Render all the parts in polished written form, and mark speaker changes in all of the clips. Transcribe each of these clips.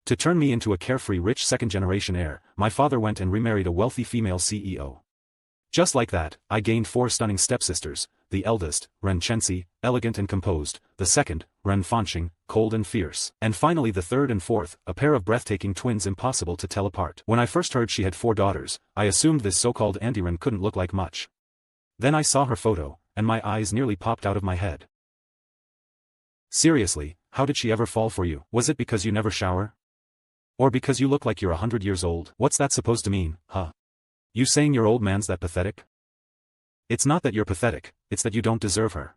Speaker 1: To turn me into a carefree rich second-generation heir, my father went and remarried a wealthy female CEO. Just like that, I gained 4 stunning stepsisters, the eldest, Ren Chenxi, elegant and composed, the second, Ren Fanqing, cold and fierce, and finally the third and fourth, a pair of breathtaking twins impossible to tell apart. When I first heard she had 4 daughters, I assumed this so-called Auntie Ren couldn't look like much. Then I saw her photo, and my eyes nearly popped out of my head. Seriously, how did she ever fall for you? Was it because you never shower? Or because you look like you're 100 years old? What's that supposed to mean, huh? You saying your old man's that pathetic? It's not that you're pathetic, it's that you don't deserve her.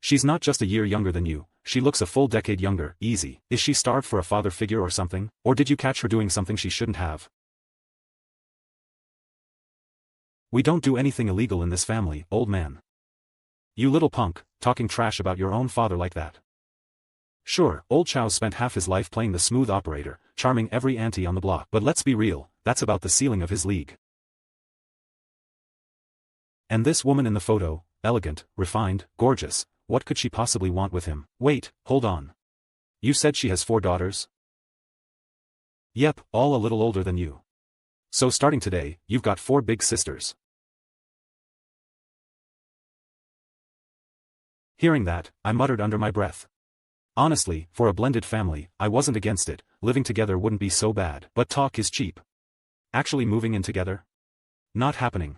Speaker 1: She's not just a year younger than you, she looks a full decade younger, easy. Is she starved for a father figure or something? Or did you catch her doing something she shouldn't have? We don't do anything illegal in this family, old man. You little punk, talking trash about your own father like that. Sure, old Chow spent half his life playing the smooth operator, charming every auntie on the block. But let's be real, that's about the ceiling of his league. And this woman in the photo, elegant, refined, gorgeous, what could she possibly want with him? Wait, hold on. You said she has 4 daughters? Yep, all a little older than you. So starting today, you've got 4 big sisters. Hearing that, I muttered under my breath. Honestly, for a blended family, I wasn't against it, living together wouldn't be so bad. But talk is cheap. Actually moving in together? Not happening.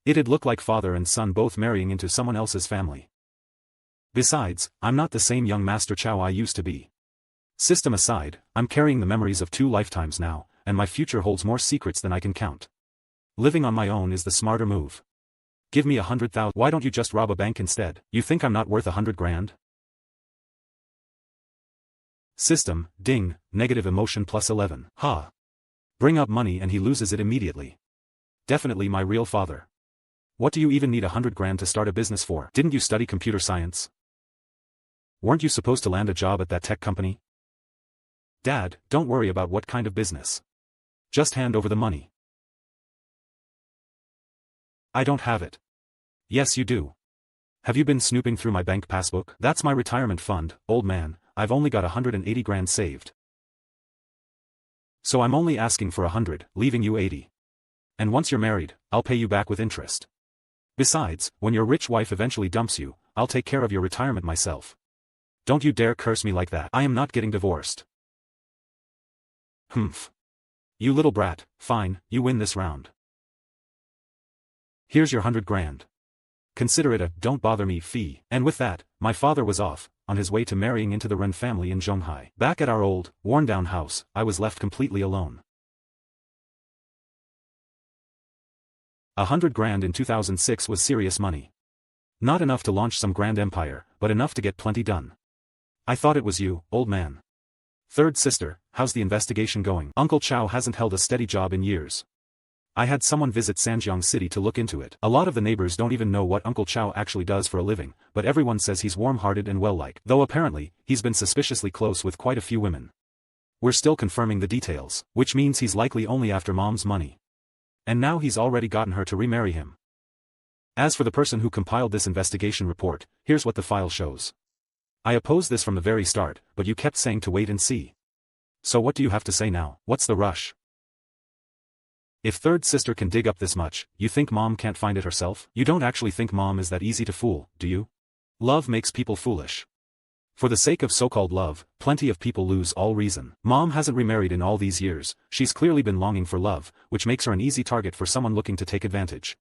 Speaker 1: It'd look like father and son both marrying into someone else's family. Besides, I'm not the same young Master Chow I used to be. System aside, I'm carrying the memories of 2 lifetimes now, and my future holds more secrets than I can count. Living on my own is the smarter move. Give me 100,000. Why don't you just rob a bank instead? You think I'm not worth 100 grand? System, ding, negative emotion plus 11. Ha. Bring up money and he loses it immediately. Definitely my real father. What do you even need 100 grand to start a business for? Didn't you study computer science? Weren't you supposed to land a job at that tech company? Dad, don't worry about what kind of business. Just hand over the money. I don't have it. Yes you do. Have you been snooping through my bank passbook? That's my retirement fund, old man. I've only got 180 grand saved. So I'm only asking for 100, leaving you 80. And once you're married, I'll pay you back with interest. Besides, when your rich wife eventually dumps you, I'll take care of your retirement myself. Don't you dare curse me like that. I am not getting divorced. Humph. You little brat, fine, you win this round. Here's your 100 grand. Consider it a don't bother me fee. And with that, my father was off, on his way to marrying into the Ren family in Zhonghai. Back at our old, worn-down house, I was left completely alone. 100 grand in 2006 was serious money. Not enough to launch some grand empire, but enough to get plenty done. I thought it was you, old man. Third sister, how's the investigation going? Uncle Chow hasn't held a steady job in years. I had someone visit Sanjiang City to look into it. A lot of the neighbors don't even know what Uncle Chow actually does for a living, but everyone says he's warm-hearted and well-liked. Though apparently, he's been suspiciously close with quite a few women. We're still confirming the details, which means he's likely only after mom's money. And now he's already gotten her to remarry him. As for the person who compiled this investigation report, here's what the file shows. I opposed this from the very start, but you kept saying to wait and see. So what do you have to say now? What's the rush? If third sister can dig up this much, you think mom can't find it herself? You don't actually think mom is that easy to fool, do you? Love makes people foolish. For the sake of so-called love, plenty of people lose all reason. Mom hasn't remarried in all these years, she's clearly been longing for love, which makes her an easy target for someone looking to take advantage.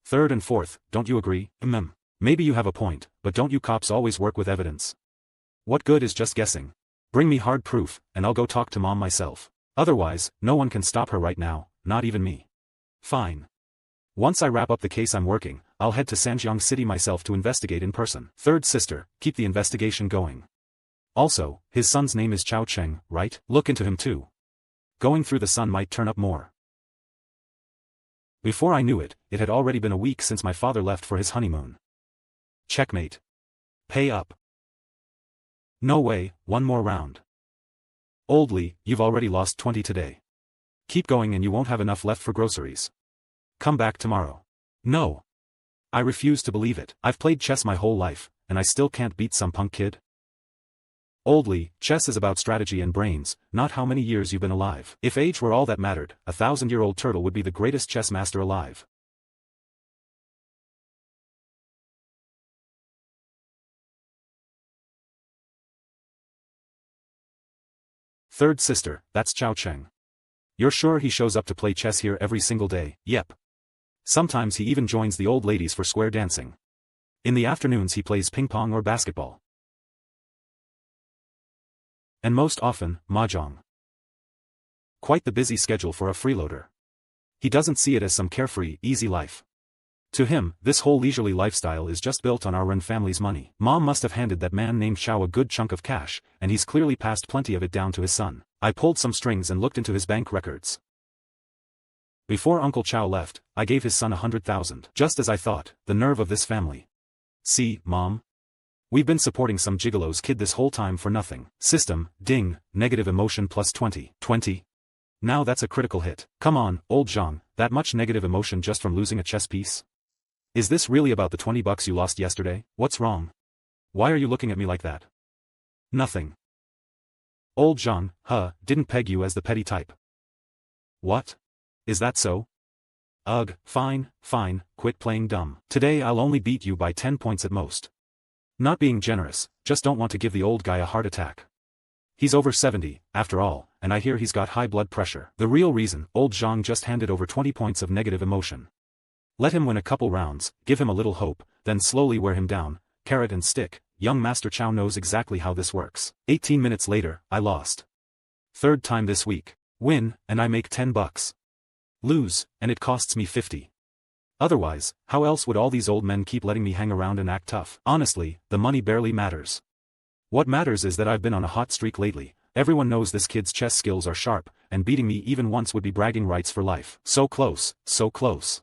Speaker 1: Third and fourth, don't you agree? Maybe you have a point, but don't you cops always work with evidence? What good is just guessing? Bring me hard proof, and I'll go talk to mom myself. Otherwise, no one can stop her right now, not even me. Fine. Once I wrap up the case I'm working, I'll head to Sanjiang City myself to investigate in person. Third sister, keep the investigation going. Also, his son's name is Chao Cheng, right? Look into him too. Going through the son might turn up more. Before I knew it, it had already been a week since my father left for his honeymoon. Checkmate. Pay up. No way, one more round. Old Lee, you've already lost 20 today. Keep going and you won't have enough left for groceries. Come back tomorrow. No. I refuse to believe it. I've played chess my whole life, and I still can't beat some punk kid. Oldly, chess is about strategy and brains, not how many years you've been alive. If age were all that mattered, a 1,000-year-old turtle would be the greatest chess master alive. Third sister, that's Chao Cheng. You're sure he shows up to play chess here every single day? Yep. Sometimes he even joins the old ladies for square dancing. In the afternoons he plays ping pong or basketball. And most often, mahjong. Quite the busy schedule for a freeloader. He doesn't see it as some carefree, easy life. To him, this whole leisurely lifestyle is just built on our Ren family's money. Mom must have handed that man named Chao a good chunk of cash, and he's clearly passed plenty of it down to his son. I pulled some strings and looked into his bank records. Before Uncle Chao left, I gave his son 100,000. Just as I thought, the nerve of this family. See, Mom? We've been supporting some gigolo's kid this whole time for nothing. System, ding, negative emotion plus 20. 20? Now that's a critical hit. Come on, old Zhang, that much negative emotion just from losing a chess piece? Is this really about the $20 you lost yesterday? What's wrong? Why are you looking at me like that? Nothing. Old Zhang, didn't peg you as the petty type. What? Is that so? Ugh, fine, quit playing dumb. Today I'll only beat you by 10 points at most. Not being generous, just don't want to give the old guy a heart attack. He's over 70, after all, and I hear he's got high blood pressure. The real reason, old Zhang just handed over 20 points of negative emotion. Let him win a couple rounds, give him a little hope, then slowly wear him down, carrot and stick. Young Master Chao knows exactly how this works. 18 minutes later, I lost. Third time this week. Win, and I make $10. Lose, and it costs me 50. Otherwise, how else would all these old men keep letting me hang around and act tough? Honestly, the money barely matters. What matters is that I've been on a hot streak lately. Everyone knows this kid's chess skills are sharp, and beating me even once would be bragging rights for life. So close, so close.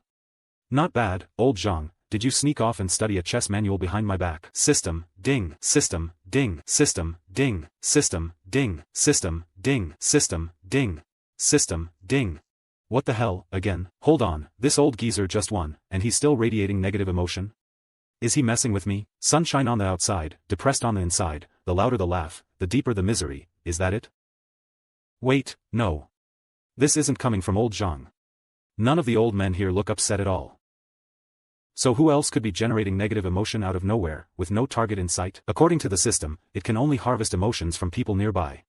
Speaker 1: Not bad, old Zhang, did you sneak off and study a chess manual behind my back? System, ding, system, ding, system, ding, system, ding, system, ding, system, ding, system, ding. What the hell, again? Hold on, this old geezer just won, and he's still radiating negative emotion? Is he messing with me? Sunshine on the outside, depressed on the inside, the louder the laugh, the deeper the misery, is that it? Wait, no. This isn't coming from old Zhang. None of the old men here look upset at all. So who else could be generating negative emotion out of nowhere, with no target in sight? According to the system, it can only harvest emotions from people nearby.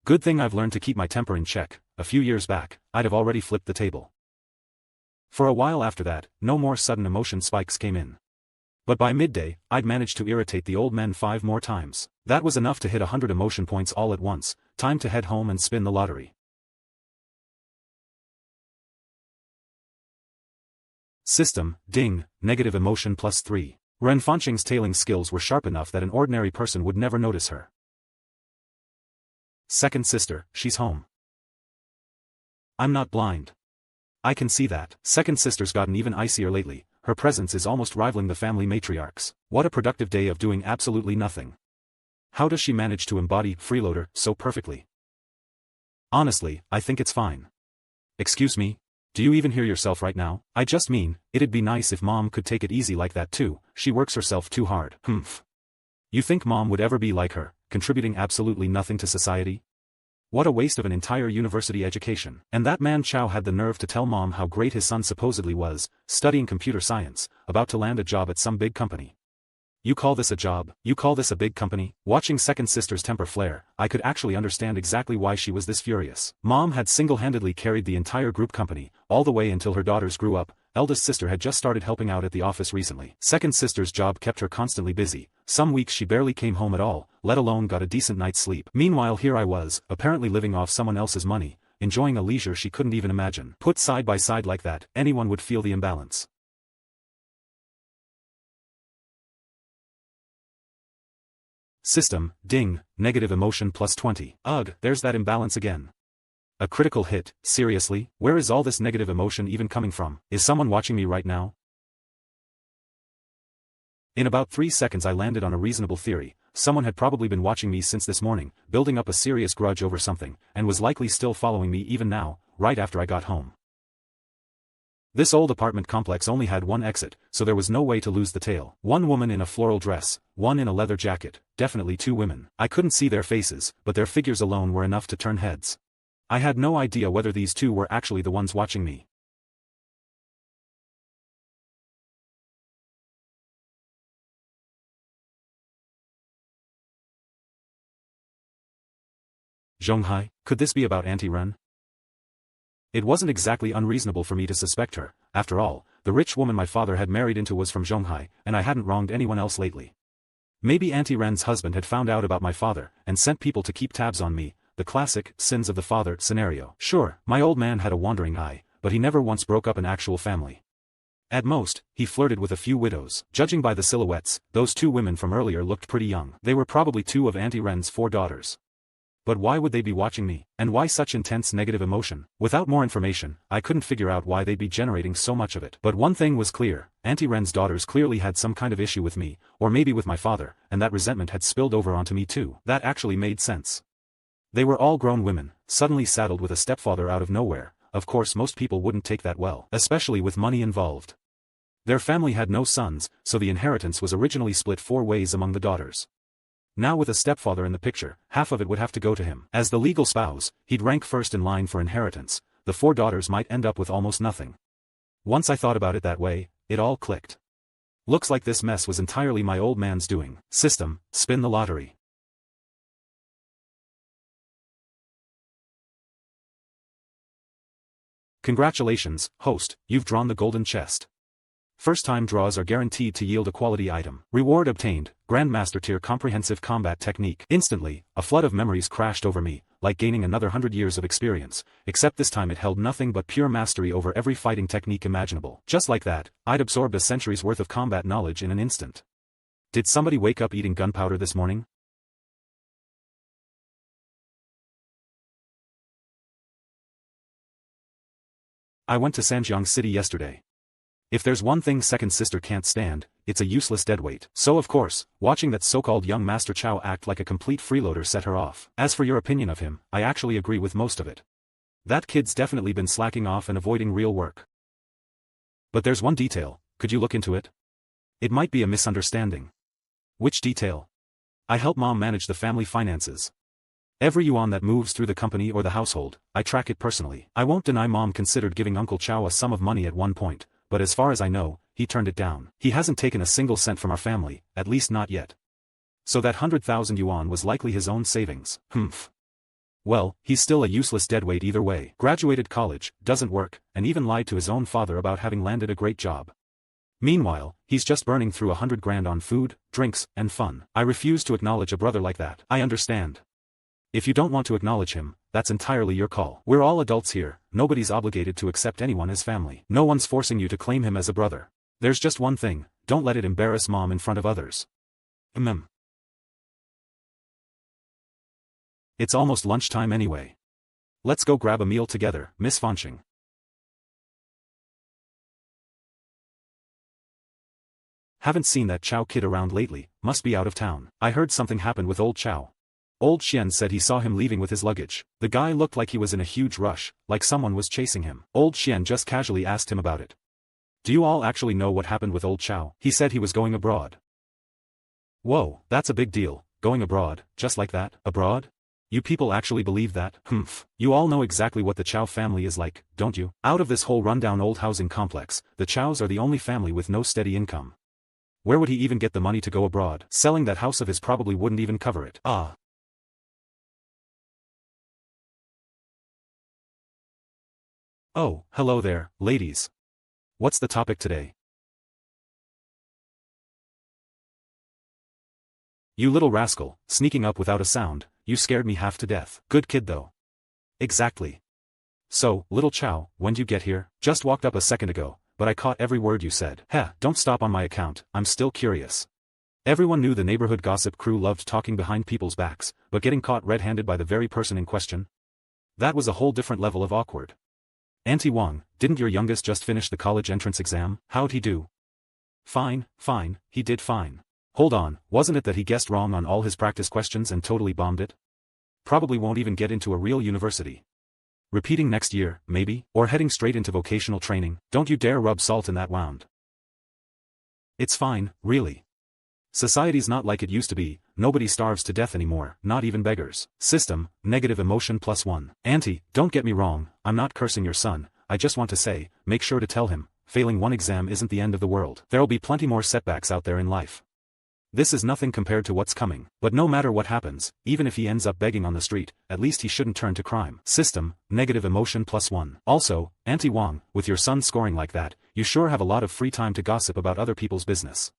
Speaker 1: Good thing I've learned to keep my temper in check. A few years back, I'd have already flipped the table. For a while after that, no more sudden emotion spikes came in. But by midday, I'd managed to irritate the old men 5 more times. That was enough to hit 100 emotion points all at once. Time to head home and spin the lottery. System, ding, negative emotion plus 3. Ren Fanqing's tailing skills were sharp enough that an ordinary person would never notice her. Second sister, she's home. I'm not blind. I can see that. Second sister's gotten even icier lately. Her presence is almost rivaling the family matriarchs. What a productive day of doing absolutely nothing. How does she manage to embody freeloader so perfectly? Honestly, I think it's fine. Excuse me? Do you even hear yourself right now? I just mean, it'd be nice if Mom could take it easy like that too. She works herself too hard. Humph. You think Mom would ever be like her, contributing absolutely nothing to society? What a waste of an entire university education. And that man Chao had the nerve to tell Mom how great his son supposedly was, studying computer science, about to land a job at some big company. You call this a job? You call this a big company? Watching second sister's temper flare, I could actually understand exactly why she was this furious. Mom had single-handedly carried the entire group company, all the way until her daughters grew up. Eldest sister had just started helping out at the office recently. Second sister's job kept her constantly busy. Some weeks she barely came home at all, let alone got a decent night's sleep. Meanwhile here I was, apparently living off someone else's money, enjoying a leisure she couldn't even imagine. Put side by side like that, anyone would feel the imbalance. System, ding, negative emotion plus 20. Ugh, there's that imbalance again. A critical hit, seriously? Where is all this negative emotion even coming from? Is someone watching me right now? In about 3 seconds I landed on a reasonable theory. Someone had probably been watching me since this morning, building up a serious grudge over something, and was likely still following me even now, right after I got home. This old apartment complex only had one exit, so there was no way to lose the tail. One woman in a floral dress, one in a leather jacket, definitely two women. I couldn't see their faces, but their figures alone were enough to turn heads. I had no idea whether these two were actually the ones watching me. Zhonghai, could this be about Auntie Ren? It wasn't exactly unreasonable for me to suspect her. After all, the rich woman my father had married into was from Zhonghai, and I hadn't wronged anyone else lately. Maybe Auntie Ren's husband had found out about my father, and sent people to keep tabs on me, the classic sins of the father scenario. Sure, my old man had a wandering eye, but he never once broke up an actual family. At most, he flirted with a few widows. Judging by the silhouettes, those two women from earlier looked pretty young. They were probably two of Auntie Ren's 4 daughters. But why would they be watching me, and why such intense negative emotion? Without more information, I couldn't figure out why they'd be generating so much of it. But one thing was clear, Auntie Ren's daughters clearly had some kind of issue with me, or maybe with my father, and that resentment had spilled over onto me too. That actually made sense. They were all grown women, suddenly saddled with a stepfather out of nowhere. Of course most people wouldn't take that well, especially with money involved. Their family had no sons, so the inheritance was originally split 4 ways among the daughters. Now with a stepfather in the picture, half of it would have to go to him. As the legal spouse, he'd rank first in line for inheritance. The 4 daughters might end up with almost nothing. Once I thought about it that way, it all clicked. Looks like this mess was entirely my old man's doing. System, spin the lottery. Congratulations, host, you've drawn the golden chest. First-time draws are guaranteed to yield a quality item. Reward obtained, Grandmaster Tier Comprehensive Combat Technique. Instantly, a flood of memories crashed over me, like gaining another 100 years of experience, except this time it held nothing but pure mastery over every fighting technique imaginable. Just like that, I'd absorbed a century's worth of combat knowledge in an instant. Did somebody wake up eating gunpowder this morning? I went to Sanjiang City yesterday. If there's one thing second sister can't stand, it's a useless deadweight. So of course, watching that so-called young Master Chow act like a complete freeloader set her off. As for your opinion of him, I actually agree with most of it. That kid's definitely been slacking off and avoiding real work. But there's one detail, could you look into it? It might be a misunderstanding. Which detail? I help mom manage the family finances. Every yuan that moves through the company or the household, I track it personally. I won't deny mom considered giving Uncle Chow a sum of money at one point, but as far as I know, he turned it down. He hasn't taken a single cent from our family, at least not yet. So that 100,000 yuan was likely his own savings. Humph. Well, he's still a useless deadweight either way. Graduated college, doesn't work, and even lied to his own father about having landed a great job. Meanwhile, he's just burning through 100 grand on food, drinks, and fun. I refuse to acknowledge a brother like that. I understand. If you don't want to acknowledge him, that's entirely your call. We're all adults here, nobody's obligated to accept anyone as family. No one's forcing you to claim him as a brother. There's just one thing, don't let it embarrass mom in front of others. It's almost lunchtime anyway. Let's go grab a meal together, Miss Fanching. Haven't seen that Chow kid around lately, must be out of town. I heard something happened with old Chow. Old Xian said he saw him leaving with his luggage. The guy looked like he was in a huge rush, like someone was chasing him. Old Xian just casually asked him about it. Do you all actually know what happened with old Chow? He said he was going abroad. Whoa, that's a big deal, going abroad, just like that, abroad? You people actually believe that? Humph. You all know exactly what the Chow family is like, don't you? Out of this whole rundown old housing complex, the Chows are the only family with no steady income. Where would he even get the money to go abroad? Selling that house of his probably wouldn't even cover it. Ah. Oh, hello there, ladies. What's the topic today? You little rascal, sneaking up without a sound, you scared me half to death. Good kid though. Exactly. So, little Chow, when'd you get here? Just walked up a second ago, but I caught every word you said. Heh, don't stop on my account, I'm still curious. Everyone knew the neighborhood gossip crew loved talking behind people's backs, but getting caught red-handed by the very person in question? That was a whole different level of awkward. Auntie Wang, didn't your youngest just finish the college entrance exam? How'd he do? Fine, he did fine. Hold on, wasn't it that he guessed wrong on all his practice questions and totally bombed it? Probably won't even get into a real university. Repeating next year, maybe? Or heading straight into vocational training? Don't you dare rub salt in that wound. It's fine, really. Society's not like it used to be, nobody starves to death anymore, not even beggars. System, negative emotion +1. Auntie, don't get me wrong, I'm not cursing your son, I just want to say, make sure to tell him, failing one exam isn't the end of the world. There'll be plenty more setbacks out there in life. This is nothing compared to what's coming, but no matter what happens, even if he ends up begging on the street, at least he shouldn't turn to crime. System, negative emotion +1. Also, Auntie Wong, with your son scoring like that, you sure have a lot of free time to gossip about other people's business.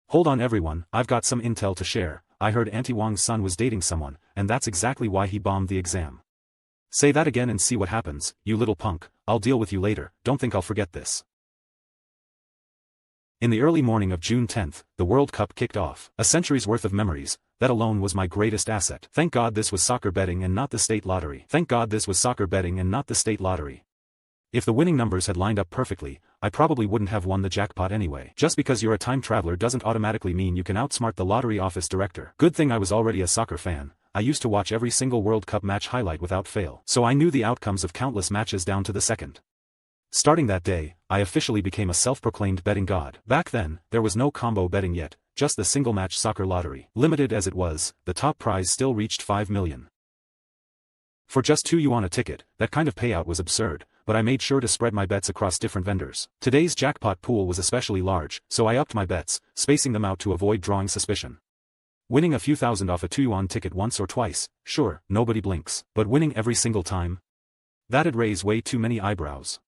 Speaker 1: Hold on everyone, I've got some intel to share. I heard Auntie Wong's son was dating someone, and that's exactly why he bombed the exam. Say that again and see what happens, you little punk, I'll deal with you later, don't think I'll forget this. In the early morning of June 10th, the World Cup kicked off. A century's worth of memories, that alone was my greatest asset. Thank God this was soccer betting and not the state lottery. Thank God this was soccer betting and not the state lottery. If the winning numbers had lined up perfectly, I probably wouldn't have won the jackpot anyway. Just because you're a time traveler doesn't automatically mean you can outsmart the lottery office director. Good thing I was already a soccer fan. I used to watch every single World Cup match highlight without fail. So I knew the outcomes of countless matches down to the second. Starting that day, I officially became a self-proclaimed betting god. Back then, there was no combo betting yet, just the single-match soccer lottery. Limited as it was, the top prize still reached 5 million. For just 2 yuan a ticket, that kind of payout was absurd, but I made sure to spread my bets across different vendors. Today's jackpot pool was especially large, so I upped my bets, spacing them out to avoid drawing suspicion. Winning a few thousand off a 2 yuan ticket once or twice, sure, nobody blinks. But winning every single time? That'd raise way too many eyebrows.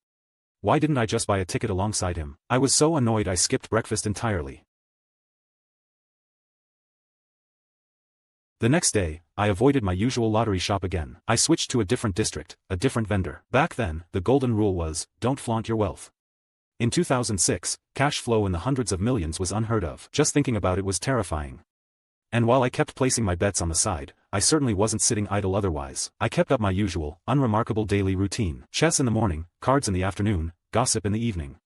Speaker 1: Why didn't I just buy a ticket alongside him? I was so annoyed I skipped breakfast entirely. The next day, I avoided my usual lottery shop again. I switched to a different district, a different vendor. Back then, the golden rule was, don't flaunt your wealth. In 2006, cash flow in the hundreds of millions was unheard of. Just thinking about it was terrifying. And while I kept placing my bets on the side, I certainly wasn't sitting idle otherwise. I kept up my usual, unremarkable daily routine. Chess in the morning, cards in the afternoon, gossip in the evening.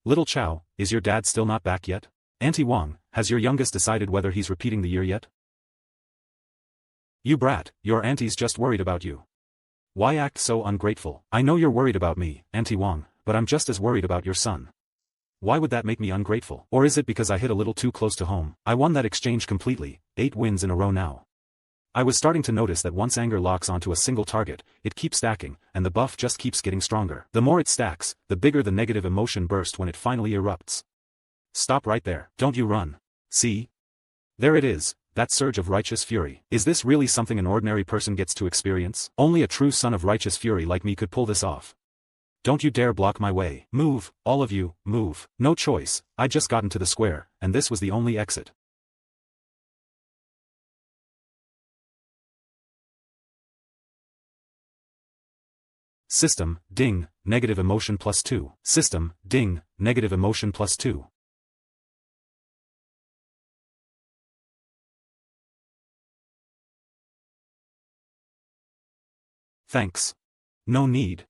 Speaker 1: Little Chow, is your dad still not back yet? Auntie Wong, has your youngest decided whether he's repeating the year yet? You brat, your auntie's just worried about you. Why act so ungrateful? I know you're worried about me, Auntie Wong, but I'm just as worried about your son. Why would that make me ungrateful? Or is it because I hit a little too close to home? I won that exchange completely, 8 wins in a row now. I was starting to notice that once anger locks onto a single target, it keeps stacking, and the buff just keeps getting stronger. The more it stacks, the bigger the negative emotion burst when it finally erupts. Stop right there, don't you run. See? There it is. That surge of righteous fury. Is this really something an ordinary person gets to experience? Only a true son of righteous fury like me could pull this off. Don't you dare block my way. Move, all of you, move. No choice, I just got into the square, and this was the only exit. System, ding, negative emotion +2. System, ding, negative emotion +2. Thanks. No need.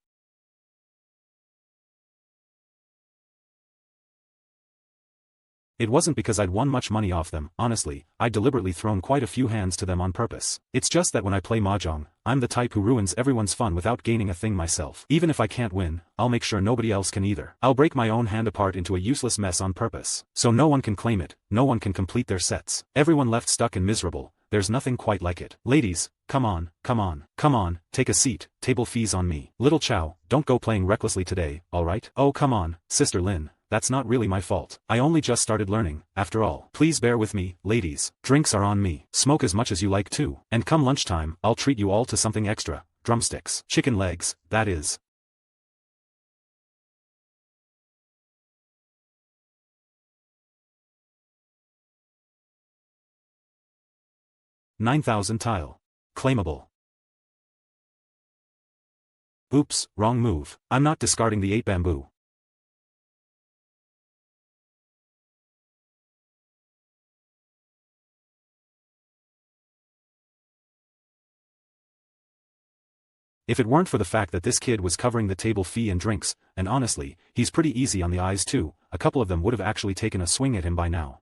Speaker 1: It wasn't because I'd won much money off them, honestly, I'd deliberately thrown quite a few hands to them on purpose. It's just that when I play mahjong, I'm the type who ruins everyone's fun without gaining a thing myself. Even if I can't win, I'll make sure nobody else can either. I'll break my own hand apart into a useless mess on purpose. So no one can claim it, no one can complete their sets. Everyone left stuck and miserable, there's nothing quite like it. Ladies, come on, come on, come on, take a seat, table fees on me. Little Chow, don't go playing recklessly today, alright? Oh come on, Sister Lin. That's not really my fault. I only just started learning, after all. Please bear with me, ladies. Drinks are on me. Smoke as much as you like too. And come lunchtime, I'll treat you all to something extra. Drumsticks. Chicken legs, that is. $9,000 tile. Claimable. Oops, wrong move. I'm not discarding the 8 bamboo. If it weren't for the fact that this kid was covering the table fee and drinks, and honestly, he's pretty easy on the eyes too, a couple of them would have actually taken a swing at him by now.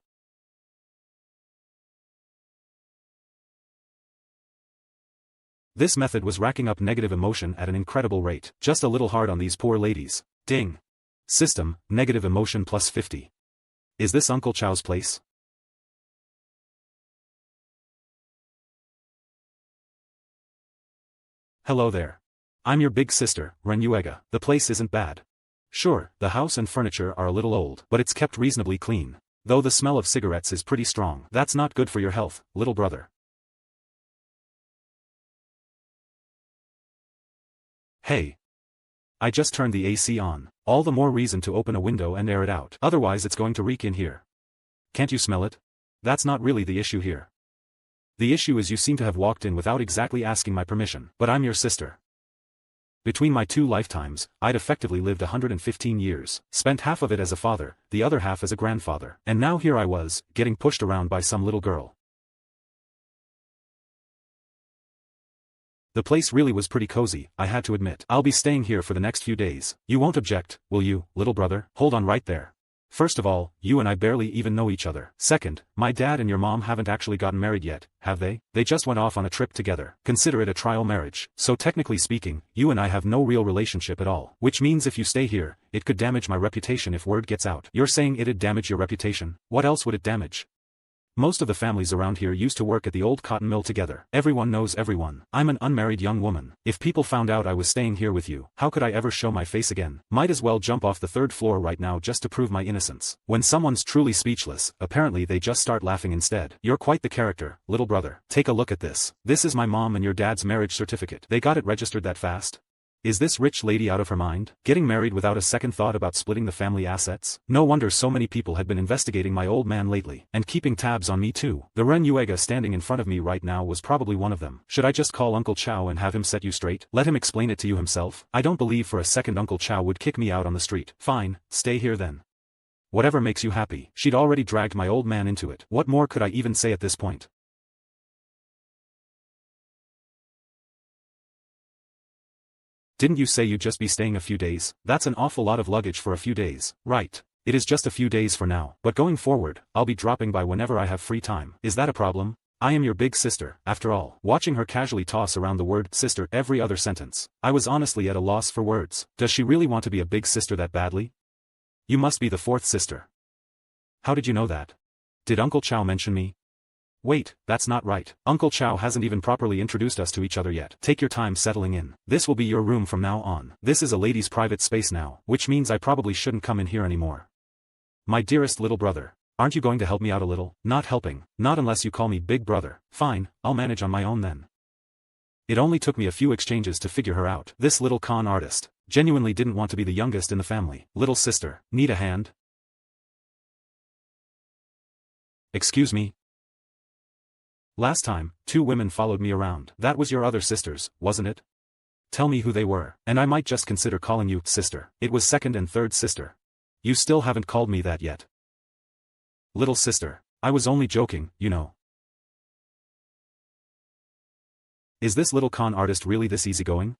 Speaker 1: This method was racking up negative emotion at an incredible rate. Just a little hard on these poor ladies. Ding. System, negative emotion plus 50. Is this Uncle Chow's place? Hello there. I'm your big sister, Renuega. The place isn't bad. Sure, the house and furniture are a little old, but it's kept reasonably clean. Though the smell of cigarettes is pretty strong. That's not good for your health, little brother. Hey. I just turned the AC on. All the more reason to open a window and air it out. Otherwise it's going to reek in here. Can't you smell it? That's not really the issue here. The issue is you seem to have walked in without exactly asking my permission. But I'm your sister. Between my 2 lifetimes, I'd effectively lived 115 years, spent half of it as a father, the other half as a grandfather. And now here I was, getting pushed around by some little girl. The place really was pretty cozy, I had to admit. I'll be staying here for the next few days. You won't object, will you, little brother? Hold on right there. First of all, you and I barely even know each other. Second, my dad and your mom haven't actually gotten married yet, have they? They just went off on a trip together. Consider it a trial marriage. So technically speaking, you and I have no real relationship at all. Which means if you stay here, it could damage my reputation if word gets out. You're saying it'd damage your reputation? What else would it damage? Most of the families around here used to work at the old cotton mill together. Everyone knows everyone. I'm an unmarried young woman. If people found out I was staying here with you, how could I ever show my face again? Might as well jump off the 3rd floor right now just to prove my innocence. When someone's truly speechless, apparently they just start laughing instead. You're quite the character, little brother. Take a look at this. This is my mom and your dad's marriage certificate. They got it registered that fast? Is this rich lady out of her mind? Getting married without a second thought about splitting the family assets? No wonder so many people had been investigating my old man lately, and keeping tabs on me too. The Renuega standing in front of me right now was probably one of them. Should I just call Uncle Chow and have him set you straight? Let him explain it to you himself? I don't believe for a second Uncle Chow would kick me out on the street. Fine, stay here then. Whatever makes you happy. She'd already dragged my old man into it. What more could I even say at this point? Didn't you say you'd just be staying a few days? That's an awful lot of luggage for a few days. Right. It is just a few days for now. But going forward, I'll be dropping by whenever I have free time. Is that a problem? I am your big sister, after all. Watching her casually toss around the word sister every other sentence, I was honestly at a loss for words. Does she really want to be a big sister that badly? You must be the 4th sister. How did you know that? Did Uncle Chow mention me? Wait, that's not right. Uncle Chow hasn't even properly introduced us to each other yet. Take your time settling in. This will be your room from now on. This is a lady's private space now, which means I probably shouldn't come in here anymore. My dearest little brother, aren't you going to help me out a little? Not helping, not unless you call me big brother. Fine, I'll manage on my own then. It only took me a few exchanges to figure her out. This little con artist genuinely didn't want to be the youngest in the family. Little sister, need a hand? Excuse me? Last time, 2 women followed me around. That was your other sisters, wasn't it? Tell me who they were, and I might just consider calling you sister. It was 2nd and 3rd sister. You still haven't called me that yet. Little sister, I was only joking, you know. Is this little con artist really this easygoing?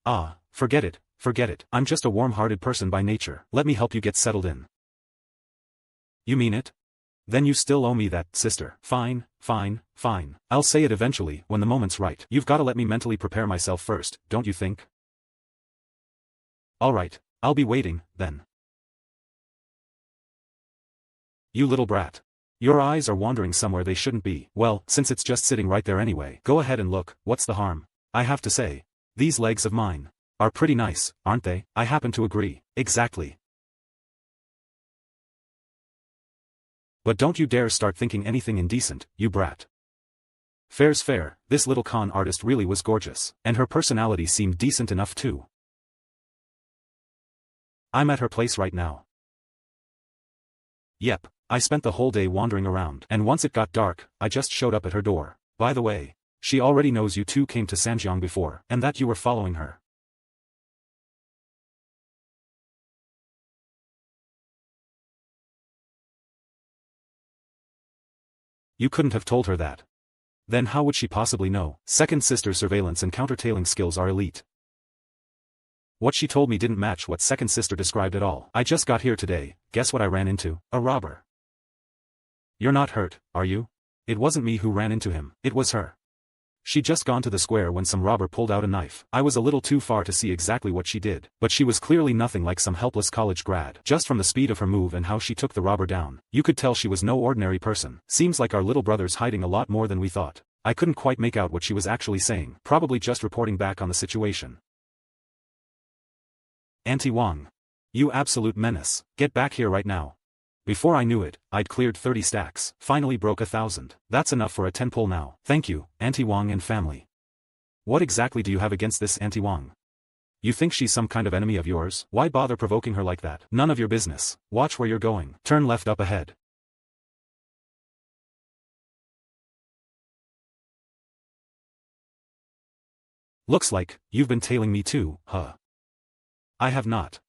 Speaker 1: Ah, forget it, forget it. I'm just a warm-hearted person by nature. Let me help you get settled in. You mean it? Then you still owe me that, sister. Fine, fine, fine. I'll say it eventually, when the moment's right. You've gotta let me mentally prepare myself first, don't you think? Alright, I'll be waiting, then. You little brat. Your eyes are wandering somewhere they shouldn't be. Well, since it's just sitting right there anyway, go ahead and look, what's the harm? I have to say, these legs of mine are pretty nice, aren't they? I happen to agree. Exactly. But don't you dare start thinking anything indecent, you brat. Fair's fair, this little con artist really was gorgeous, and her personality seemed decent enough too. I'm at her place right now. Yep, I spent the whole day wandering around, and once it got dark, I just showed up at her door. By the way, she already knows you two came to Sanjiang before, and that you were following her. You couldn't have told her that. Then how would she possibly know? Second sister's surveillance and countertailing skills are elite. What she told me didn't match what second sister described at all. I just got here today, guess what I ran into? A robber. You're not hurt, are you? It wasn't me who ran into him, it was her. She'd just gone to the square when some robber pulled out a knife. I was a little too far to see exactly what she did, but she was clearly nothing like some helpless college grad. Just from the speed of her move and how she took the robber down, you could tell she was no ordinary person. Seems like our little brother's hiding a lot more than we thought. I couldn't quite make out what she was actually saying, probably just reporting back on the situation. Auntie Wang. You absolute menace, get back here right now. Before I knew it, I'd cleared 30 stacks, finally broke 1,000. That's enough for a 10 pull now. Thank you, Auntie Wang and family. What exactly do you have against this Auntie Wang? You think she's some kind of enemy of yours? Why bother provoking her like that? None of your business. Watch where you're going. Turn left up ahead. Looks like, you've been tailing me too, huh? I have not.